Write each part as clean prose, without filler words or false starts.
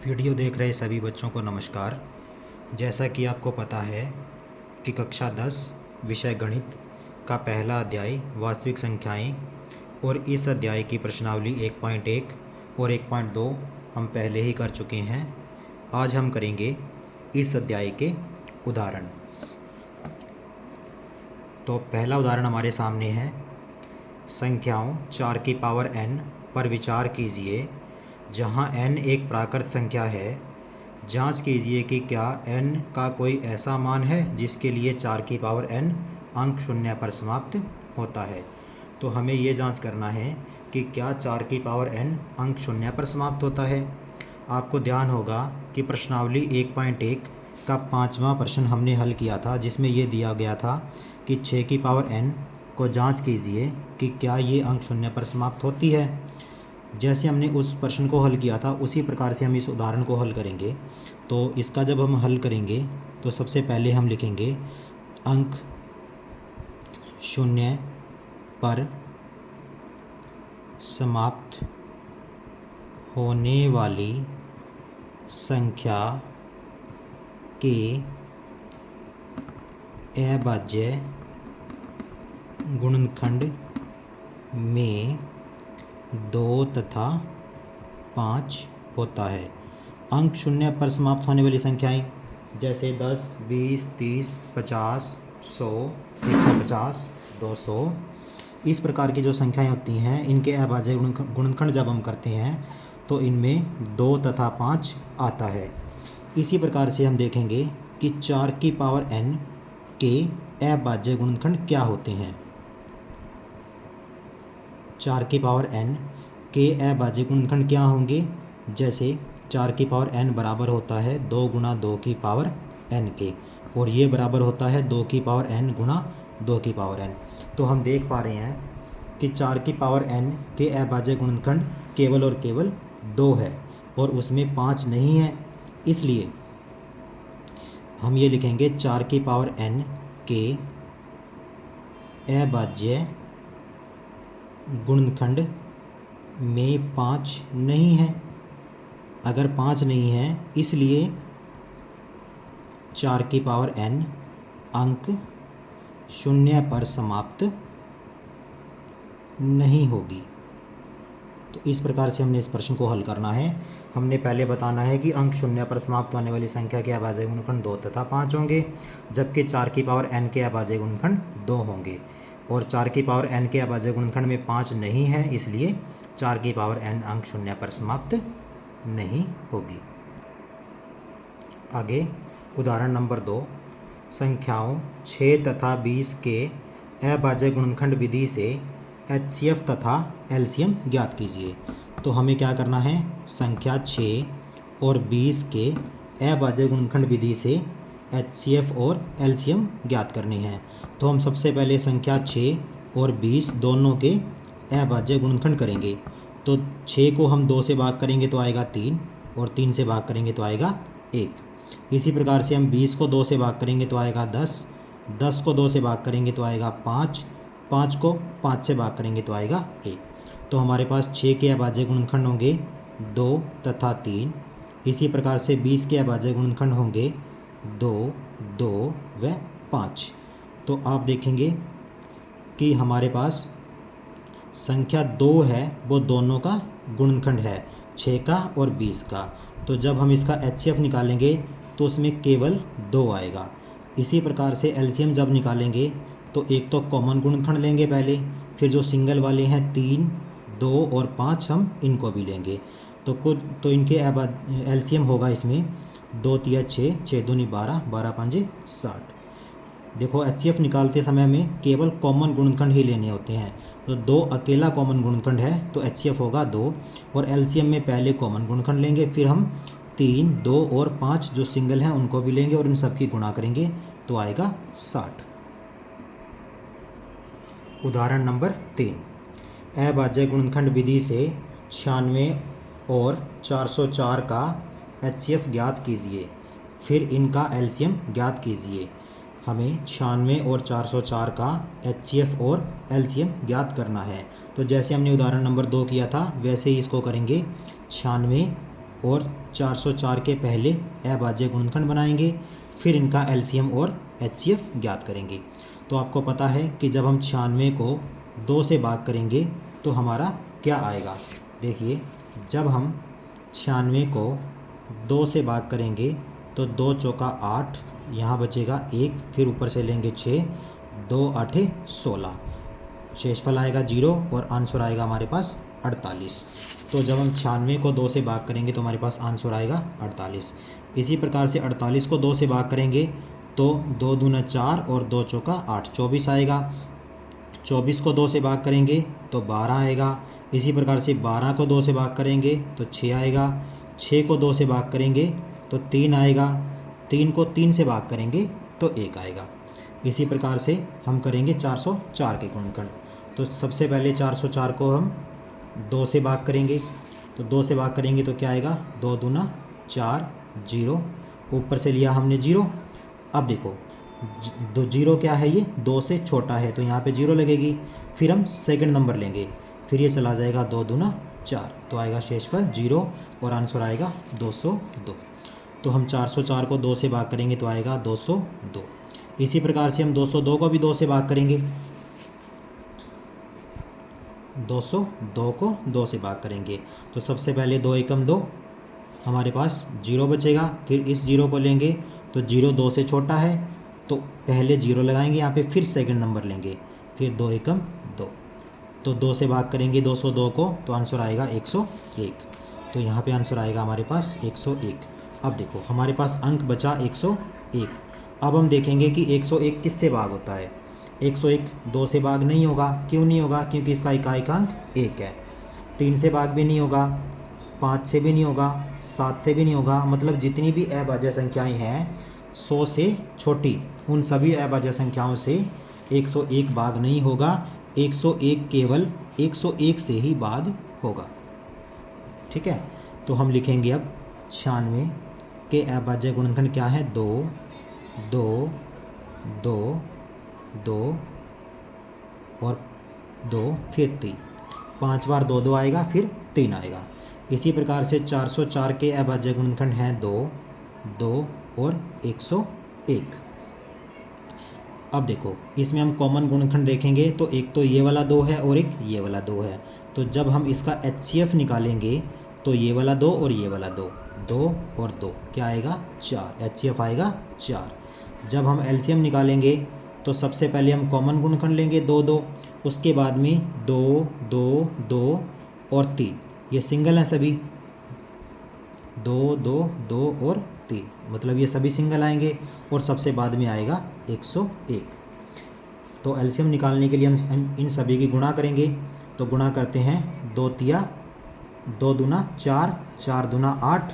Video देख रहे सभी बच्चों को नमस्कार। जैसा कि आपको पता है कि कक्षा 10 विषय गणित का पहला अध्याय वास्तविक संख्याएं और इस अध्याय की प्रश्नावली 1.1 और 1.2 हम पहले ही कर चुके हैं। आज हम करेंगे इस अध्याय के उदाहरण। तो पहला उदाहरण हमारे सामने है। संख्याओं 4 की पावर n पर विचार कीजिए जहां n एक प्राकृत संख्या है। जांच कीजिए कि क्या n का कोई ऐसा मान है जिसके लिए 4 की पावर n अंक शून्य पर समाप्त होता है। तो हमें ये जांच करना है कि क्या 4 की पावर n अंक शून्य पर समाप्त होता है। आपको ध्यान होगा कि प्रश्नावली 1.1 का 5वां प्रश्न हमने हल किया था, जिसमें ये दिया गया था कि 6 की पावर n को जांच कीजिए कि क्या ये अंक शून्य पर समाप्त होती है। जैसे हमने उस प्रश्न को हल किया था उसी प्रकार से हम इस उदाहरण को हल करेंगे। तो इसका जब हम हल करेंगे तो सबसे पहले हम लिखेंगे अंक शून्य पर समाप्त होने वाली संख्या के अभाज्य गुणनखंड में 2 तथा 5 होता है। अंक शून्य पर समाप्त होने वाली संख्याएं जैसे 10, 20, 30, 50, 100, 150, 200 इस प्रकार की जो संख्याएं होती हैं, इनके अभाज्य गुणनखंड जब हम करते हैं तो इनमें 2 तथा 5 आता है। इसी प्रकार से हम देखेंगे कि 4 की पावर n के अभाज्य गुणनखंड क्या होते हैं। 4 की पावर n के अभाज्य गुणनखंड क्या होंगे। जैसे 4 की पावर n बराबर होता है 2 गुणा 2 की पावर n के, और ये बराबर होता है 2 की पावर n गुणा 2 की पावर n। तो हम देख पा रहे हैं कि 4 की पावर n के अभाज्य गुणनखंड केवल और केवल 2 है और उसमें 5 नहीं है। इसलिए हम ये लिखेंगे 4 की पावर n के अभाज्य गुणनखंड में 5 नहीं है। अगर 5 नहीं है इसलिए 4 की पावर n अंक शून्य पर समाप्त नहीं होगी। तो इस प्रकार से हमने इस प्रश्न को हल करना है। हमने पहले बताना है कि अंक शून्य पर समाप्त होने वाली संख्या के अभाज्य गुणनखंड 2 तथा 5 होंगे, जबकि 4 की पावर n के अभाज्य गुणनखंड 2 होंगे, और 4 की पावर n के अभाज्य गुणनखंड में 5 नहीं है, इसलिए 4 की पावर n अंक शून्य पर समाप्त नहीं होगी। आगे उदाहरण नंबर 2। संख्याओं 6 तथा 20 के अभाज्य गुणनखंड विधि से HCF तथा LCM ज्ञात कीजिए। तो हमें क्या करना है, संख्या 6 और 20 के अभाज्य गुणनखंड विधि से HCF और LCM ज्ञात करनी है। तो हम सबसे पहले संख्या 6 और 20 दोनों के अभाज्य गुणनखंड करेंगे। तो 6 को हम 2 से भाग करेंगे तो आएगा 3, और 3 से भाग करेंगे तो आएगा 1। इसी प्रकार से हम 20 को 2 से भाग करेंगे तो आएगा 10, 10 को 2 से भाग करेंगे तो आएगा 5, 5 को 5 से भाग करेंगे तो आएगा 1। तो हमारे पास 6 के अभाज्य गुणनखंड होंगे 2 तथा 3। इसी प्रकार से 20 के अभाज्य गुणनखंड होंगे 2, 2 व 5। तो आप देखेंगे कि हमारे पास संख्या 2 है वो दोनों का गुणनखंड है, 6 का और 20 का। तो जब हम इसका HCF निकालेंगे तो उसमें केवल 2 आएगा। इसी प्रकार से LCM जब निकालेंगे तो एक तो कॉमन गुणनखंड लेंगे पहले, फिर जो सिंगल वाले हैं 3, 2 और 5 हम इनको भी लेंगे। तो इनके LCM होगा इसमें 2 तिया 6, 6 दूनी 12, 12 पंजे 60। देखो HCF निकालते समय में केवल कॉमन गुणनखंड ही लेने होते हैं। तो 2 अकेला कॉमन गुणनखंड है तो HCF होगा 2, और LCM में पहले कॉमन गुणनखंड लेंगे, फिर हम 3, 2 और 5 जो सिंगल हैं उनको भी लेंगे और इन सब की गुणा करेंगे तो आएगा 60। उदाहरण नंबर 3। अभाज्य गुणनखंड विधि से 96 और 404 का HCF ज्ञात कीजिए, फिर इनका LCM ज्ञात कीजिए। हमें 96 और 404 का HCF और LCM ज्ञात करना है। तो जैसे हमने उदाहरण नंबर 2 किया था वैसे ही इसको करेंगे। 96 और 404 के पहले अभाज्य गुणनखंड बनाएंगे, फिर इनका एलसीएम और एचसीएफ ज्ञात करेंगे। तो आपको पता है कि जब हम 96 को 2 से भाग करेंगे तो हमारा क्या आएगा। देखिए, जब हम 96 को 2 से भाग करेंगे तो 2 चौका 8, यहाँ बचेगा 1, फिर ऊपर से लेंगे 6, 2 8 16, शेषफल आएगा 0 और आंसर आएगा हमारे पास 48। तो जब हम 96 को 2 से भाग करेंगे तो हमारे पास आंसर आएगा 48। इसी प्रकार से 48 को 2 से भाग करेंगे तो 2 दूना 4 और 2 चौका 8, 24 आएगा। 24 को 2 से भाग करेंगे तो 12 आएगा। इसी प्रकार से 12 को 2 से भाग करेंगे तो 6 आएगा। 6 को 2 से भाग करेंगे तो 3 आएगा। 3 को 3 से भाग करेंगे तो 1 आएगा। इसी प्रकार से हम करेंगे 404 के गुणनखंड। तो सबसे पहले 404 को हम 2 से भाग करेंगे, तो 2 से भाग करेंगे तो क्या आएगा, 2 दूना 4, 0, ऊपर से लिया हमने 0। अब देखो, 0 क्या है, ये 2 से छोटा है तो यहाँ पे 0 लगेगी। फिर हम सेकंड नंबर लेंगे, फिर ये चला जाएगा 2 दूना 4, तो आएगा शेषफल 0 और आंसर आएगा 202। तो हम 404 को 2 से भाग करेंगे तो आएगा 202। इसी प्रकार से हम 202 को भी 2 से भाग करेंगे, 202 को 2 से भाग करेंगे तो सबसे पहले 2 एकम 2, हमारे पास 0 बचेगा। फिर इस 0 को लेंगे तो 0 2 से छोटा है तो पहले 0 लगाएंगे यहाँ पे, फिर सेकंड नंबर लेंगे, फिर 2 एकम 2, तो 2 से भाग करेंगे 202 को तो आंसर आएगा 101। तो यहाँ पे आंसर आएगा हमारे पास 101। अब देखो हमारे पास अंक बचा 101। अब हम देखेंगे कि 101 किससे भाग होता है। 101 2 से भाग नहीं होगा। क्यों नहीं होगा, क्योंकि इसका इकाई अंक 1 है। 3 से भाग भी नहीं होगा, 5 से भी नहीं होगा, 7 से भी नहीं होगा। मतलब जितनी भी अभाज्य संख्याएं हैं 100 से छोटी, उन सभी अभाज्य संख्याओं से 101 भाग नहीं होगा। 101 केवल 101 से ही भाग होगा। ठीक है, तो हम लिखेंगे अब 96 के अभाज्य गुणनखंड क्या है, 2 2 2 2 और 2, फिर 3, 5 बार 2 2 आएगा, फिर 3 आएगा। इसी प्रकार से 404 के अभाज्य गुणनखंड हैं 2 2 और 101। अब देखो इसमें हम कॉमन गुणनखंड देखेंगे तो एक तो ये वाला 2 है और एक ये वाला 2 है। तो जब हम इसका HCF निकालेंगे तो ये वाला 2 और ये वाला 2, 2 और 2 क्या आएगा, 4, HCF आएगा 4। जब हम LCM निकालेंगे तो सबसे पहले हम कॉमन गुणनखंड लेंगे 2 2, उसके बाद में 2 2 2 और 3, ये सिंगल हैं सभी, 2 2 2 और 3, मतलब ये सभी सिंगल आएंगे और सबसे बाद में आएगा 101। तो एलसीएम निकालने के लिए हम इन सभी की गुणा करेंगे। तो गुणा करते हैं, 2 तिया 2 दूना 4, 4 दूना 8,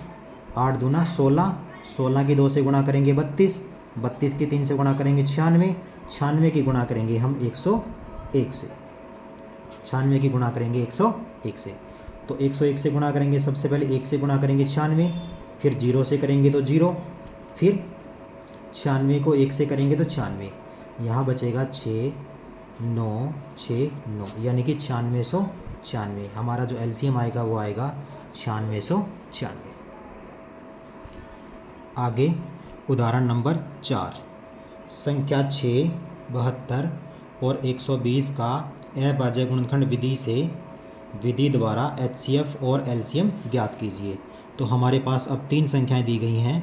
8 दूना 16, 16 की 2 से गुणा करेंगे 32, 32 की 3 से गुणा करेंगे 96, 96 की गुणा करेंगे हम 101 से, 96 की गुणा करेंगे 101 से। तो 101 से गुणा करेंगे, सबसे पहले 1 से गुणा करेंगे 96, फिर 0 से करेंगे तो 0, फिर 96 को 1 से करेंगे तो 96, यहाँ बचेगा 6 9 6 9, यानी कि 9696। हमारा जो एलसीएम आएगा वो आएगा 9696। आगे उदाहरण नंबर 4, संख्या 6, 72 और 120 का अभाज्य गुणनखंड विधि से विधि द्वारा HCF और LCM ज्ञात कीजिए। तो हमारे पास अब 3 संख्याएं दी गई हैं,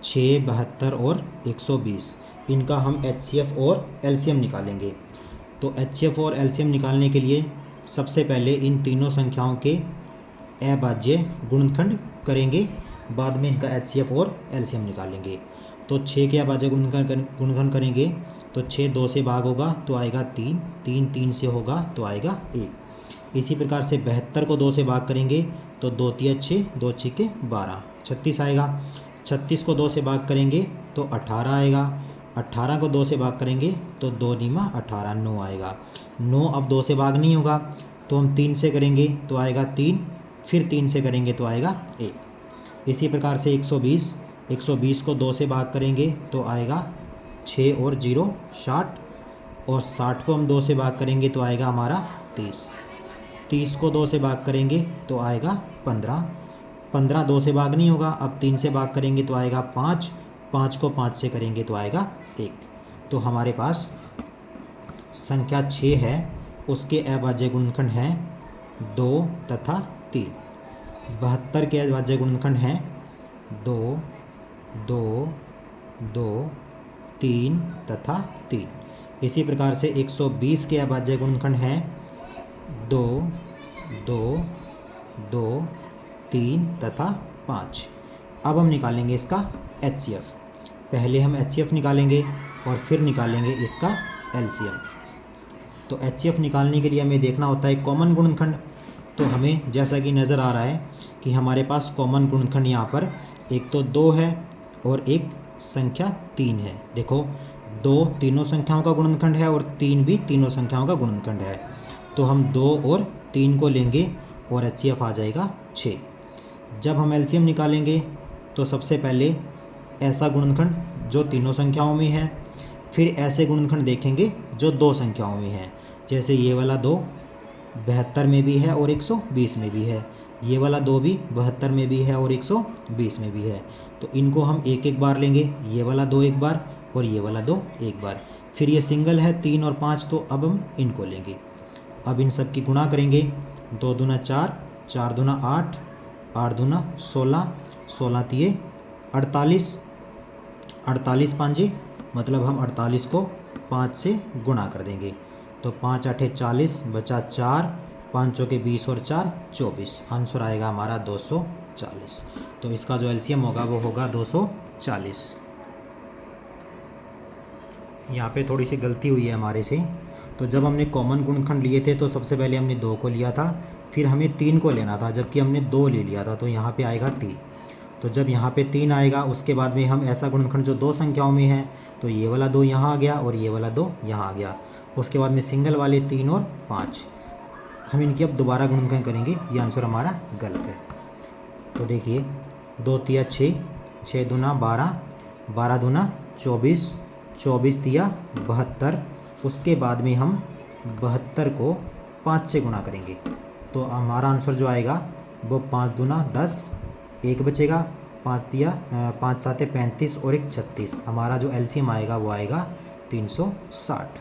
6, 72 और 120। इनका हम HCF और LCM निकालेंगे। तो HCF और LCM निकालने के लिए सबसे पहले इन तीनों संख्याओं के अभाज्य गुणनखंड करेंगे, बाद में इनका HCF और LCM निकालेंगे। तो 6 के अभाज्य गुणनखंड करेंगे तो 6 2 से भाग होगा तो आएगा 3, 3 3 से होगा तो आएगा 1। इसी प्रकार से 72 को 2 से भाग करेंगे तो 2 तिया 6, 2 छिके 12, 36 आएगा। 36 को 2 से भाग करेंगे तो 18 आएगा। 18 को 2 से भाग करेंगे तो 2 नीमा 18, 9 आएगा। 9 अब 2 से भाग नहीं होगा तो हम 3 से करेंगे तो आएगा 3, फिर 3 से करेंगे तो आएगा 1। इसी प्रकार से 120, 120 को 2 से भाग करेंगे तो आएगा 6 और 0 60, और 60 को हम 2 से भाग करेंगे तो आएगा हमारा 30। 30 को 2 से भाग करेंगे तो आएगा 15, 15 2 से भाग नहीं होगा, अब 3 से भाग करेंगे तो आएगा 5, 5 को 5 से करेंगे तो आएगा 1। तो हमारे पास संख्या 6 है, उसके अभाज्य गुणनखंड हैं 2 तथा 3। 72 के अभाज्य गुणनखंड हैं 2 2 2 3 तथा 3। इसी प्रकार से 120 के अभाज्य गुणनखंड हैं 2 2 2 3 तथा 5। अब हम निकालेंगे इसका HCF। पहले हम HCF निकालेंगे और फिर निकालेंगे इसका LCM। तो HCF निकालने के लिए हमें देखना होता है कॉमन गुणनखंड। तो हमें जैसा कि नज़र आ रहा है कि हमारे पास कॉमन गुणनखंड यहाँ पर एक तो 2 है और एक संख्या 3 है। देखो 2 तीनों संख्याओं का गुणनखंड है और 3 भी तीनों संख्याओं का गुणनखंड है। तो हम 2 और 3 को लेंगे और HCF आ जाएगा 6। जब हम LCM निकालेंगे तो सबसे पहले ऐसा गुणनखंड जो तीनों संख्याओं में है, फिर ऐसे गुणनखंड देखेंगे जो 2 संख्याओं में है। जैसे ये वाला 2 72 में भी है और 120 में भी है, ये वाला 2 भी 72 में भी है और 120 में भी है। तो इनको हम एक एक बार लेंगे, ये वाला 2 एक बार और ये वाला 2 एक बार। फिर ये सिंगल है 3 और 5, तो अब हम इनको लेंगे। अब इन सब की गुणा करेंगे, 2 दूना 4, 4 दूना 8, 8 दूना 16, 16 तिये 48, 48 पाँचे मतलब हम 48 को 5 से गुणा कर देंगे। तो 5 8 40 बचा 4, 5 के 20 और 4 24। आंसर आएगा हमारा 240। तो इसका जो LCM होगा वो होगा 240। यहाँ पे थोड़ी सी गलती हुई है हमारे से। तो जब हमने कॉमन गुणनखंड लिए थे तो सबसे पहले हमने 2 को लिया था, फिर हमें 3 को लेना था, जबकि हमने 2 ले लिया था। तो यहाँ पे आएगा 3। तो जब यहाँ पे 3 आएगा उसके बाद में हम ऐसा गुणनखंड जो 2 संख्याओं में है, तो ये वाला 2 यहाँ आ गया और ये वाला 2 यहाँ आ गया। उसके बाद में सिंगल वाले 3 और 5, हम इनकी अब दोबारा गुणनखंड करेंगे। ये आंसर हमारा गलत है। तो देखिए 2 तिया 6, 6 दूना 12, 12 दूना 24, 24 तिया 72। उसके बाद में हम 72 को 5 से गुणा करेंगे। तो हमारा आंसर जो आएगा वो 5 दूना 10, 1 बचेगा, 5 तिया 5 7 35 और 1 36। हमारा जो LCM आएगा वो आएगा 360।